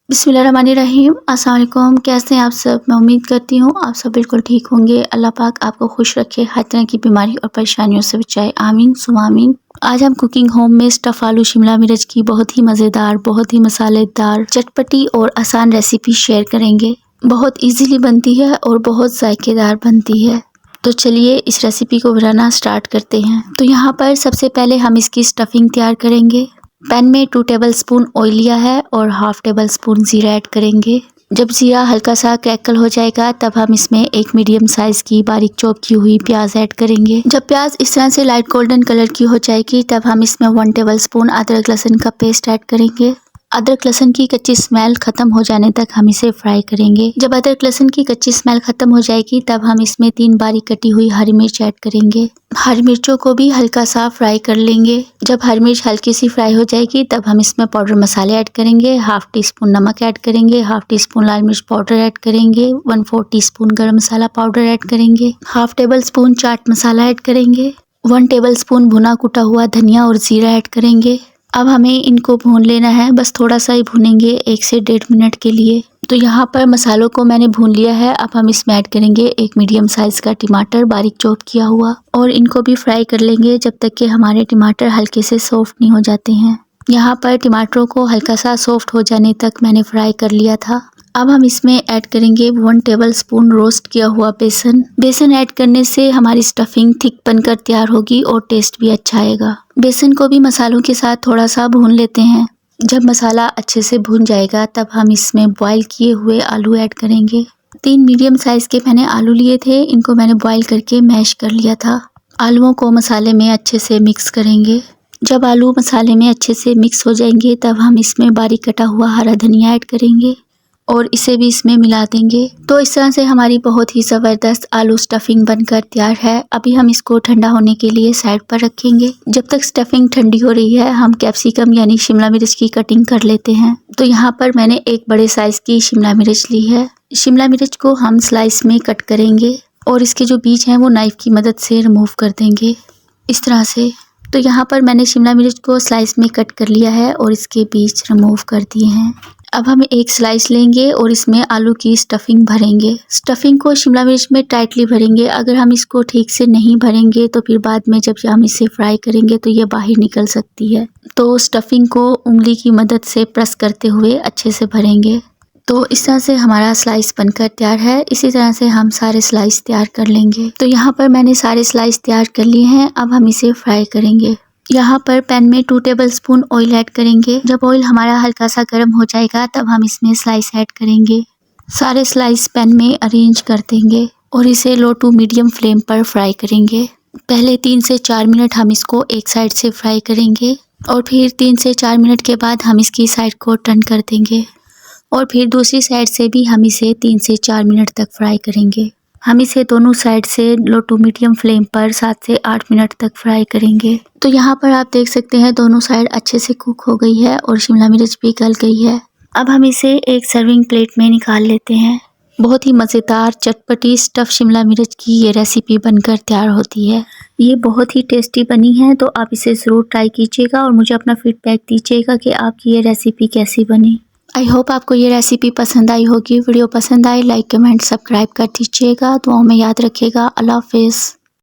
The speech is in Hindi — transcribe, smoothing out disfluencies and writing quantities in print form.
बिस्मिल्लाहिर्रहमानिर्रहीम। अस्सलाम वालेकुम। कैसे हैं आप सब? मैं उम्मीद करती हूँ आप सब बिल्कुल ठीक होंगे। अल्लाह पाक आपको खुश रखे, हर तरह की बीमारी और परेशानियों से बचाए। आमीन सुम्मा आमीन। आज हम कुकिंग होम में स्टफ़ आलू शिमला मिर्च की बहुत ही मज़ेदार, बहुत ही मसालेदार, चटपटी और आसान रेसिपी शेयर करेंगे। बहुत इजीली बनती है और बहुत जायकेदार बनती है। तो चलिए इस रेसिपी को बनाना स्टार्ट करते हैं। तो यहाँ पर सबसे पहले हम इसकी स्टफिंग तैयार करेंगे। पैन में 2 टेबलस्पून ऑयल लिया है और हाफ टेबल स्पून जीरा ऐड करेंगे। जब जीरा हल्का सा क्रैकल हो जाएगा तब हम इसमें एक मीडियम साइज की बारीक चॉप की हुई प्याज ऐड करेंगे। जब प्याज इस तरह से लाइट गोल्डन कलर की हो जाएगी तब हम इसमें 1 टेबलस्पून अदरक लहसुन का पेस्ट ऐड करेंगे। अदरक लहसुन की कच्ची स्मेल खत्म हो जाने तक हम इसे फ्राई करेंगे। जब अदरक लहसुन की कच्ची स्मेल खत्म हो जाएगी तब हम इसमें 3 बारीक कटी हुई हरी मिर्च ऐड करेंगे। हरी मिर्चों को भी हल्का सा फ्राई कर लेंगे। जब हरी मिर्च हल्की सी फ्राई हो जाएगी तब हम इसमें पाउडर मसाले ऐड करेंगे। हाफ टी स्पून नमक ऐड करेंगे, हाफ टी स्पून लाल मिर्च पाउडर ऐड करेंगे, 1/4 टीस्पून गरम मसाला पाउडर ऐड करेंगे, half table spoon chaat masala add करेंगे, 1 टेबल स्पून भुना कुटा हुआ धनिया और जीरा ऐड करेंगे। अब हमें इनको भून लेना है, बस थोड़ा सा ही भूनेंगे, 1 से 1.5 मिनट के लिए। तो यहाँ पर मसालों को मैंने भून लिया है। अब हम इसमें ऐड करेंगे 1 मीडियम साइज का टमाटर बारीक चॉप किया हुआ और इनको भी फ्राई कर लेंगे जब तक कि हमारे टमाटर हल्के से सॉफ्ट नहीं हो जाते हैं। यहाँ पर टमाटरों को हल्का सा सॉफ्ट हो जाने तक मैंने फ्राई कर लिया था। अब हम इसमें ऐड करेंगे 1 टेबल स्पून रोस्ट किया हुआ बेसन। बेसन ऐड करने से हमारी स्टफिंग थिक बनकर तैयार होगी और टेस्ट भी अच्छा आएगा। बेसन को भी मसालों के साथ थोड़ा सा भून लेते हैं। जब मसाला अच्छे से भून जाएगा तब हम इसमें बॉईल किए हुए आलू ऐड करेंगे। 3 मीडियम साइज के मैंने आलू लिए थे, इनको मैंने बॉईल करके मैश कर लिया था। आलूओं को मसाले में अच्छे से मिक्स करेंगे। जब आलू मसाले में अच्छे से मिक्स हो जाएंगे तब हम इसमें बारीक कटा हुआ हरा धनिया ऐड करेंगे और इसे भी इसमें मिला देंगे। तो इस तरह से हमारी बहुत ही ज़बरदस्त आलू स्टफिंग बनकर तैयार है। अभी हम इसको ठंडा होने के लिए साइड पर रखेंगे। जब तक स्टफिंग ठंडी हो रही है हम कैप्सिकम यानी शिमला मिर्च की कटिंग कर लेते हैं। तो यहाँ पर मैंने एक बड़े साइज की शिमला मिर्च ली है। शिमला मिर्च को हम स्लाइस में कट करेंगे और इसके जो बीज हैं वो नाइफ की मदद से रिमूव कर देंगे इस तरह से। तो यहाँ पर मैंने शिमला मिर्च को स्लाइस में कट कर लिया है और इसके बीज रिमूव कर दिए हैं। अब हम एक स्लाइस लेंगे और इसमें आलू की स्टफिंग भरेंगे। स्टफिंग को शिमला मिर्च में टाइटली भरेंगे। अगर हम इसको ठीक से नहीं भरेंगे तो फिर बाद में जब हम इसे फ्राई करेंगे तो ये बाहर निकल सकती है। तो स्टफिंग को उंगली की मदद से प्रेस करते हुए अच्छे से भरेंगे। तो इस तरह से हमारा स्लाइस बनकर तैयार है। इसी तरह से हम सारे स्लाइस तैयार कर लेंगे। तो यहाँ पर मैंने सारे स्लाइस तैयार कर लिए हैं। अब हम इसे फ्राई करेंगे। यहाँ पर पैन में 2 टेबलस्पून ऑयल ऐड करेंगे। जब ऑयल हमारा हल्का सा गर्म हो जाएगा तब हम इसमें स्लाइस ऐड करेंगे। सारे स्लाइस पैन में अरेंज कर देंगे और इसे लो टू मीडियम फ्लेम पर फ्राई करेंगे। पहले 3 से 4 मिनट हम इसको एक साइड से फ्राई करेंगे और फिर 3 से 4 मिनट के बाद हम इसकी साइड को टर्न कर देंगे और फिर दूसरी साइड से भी हम इसे 3 से 4 मिनट तक फ्राई करेंगे। हम इसे दोनों साइड से लो टू मीडियम फ्लेम पर 7 से 8 मिनट तक फ्राई करेंगे। तो यहाँ पर आप देख सकते हैं दोनों साइड अच्छे से कुक हो गई है और शिमला मिर्च भी गल गई है। अब हम इसे एक सर्विंग प्लेट में निकाल लेते हैं। बहुत ही मज़ेदार चटपटी स्टफ़ शिमला मिर्च की ये रेसिपी बनकर तैयार होती है। ये बहुत ही टेस्टी बनी है, तो आप इसे ज़रूर ट्राई कीजिएगा और मुझे अपना फीडबैक दीजिएगा कि आपकी ये रेसिपी कैसी बनी। आई होप आपको ये रेसिपी पसंद आई होगी। वीडियो पसंद आए लाइक कमेंट सब्सक्राइब कर दीजिएगा। दुआओं में याद रखिएगा। अल्लाह हाफ़िज़।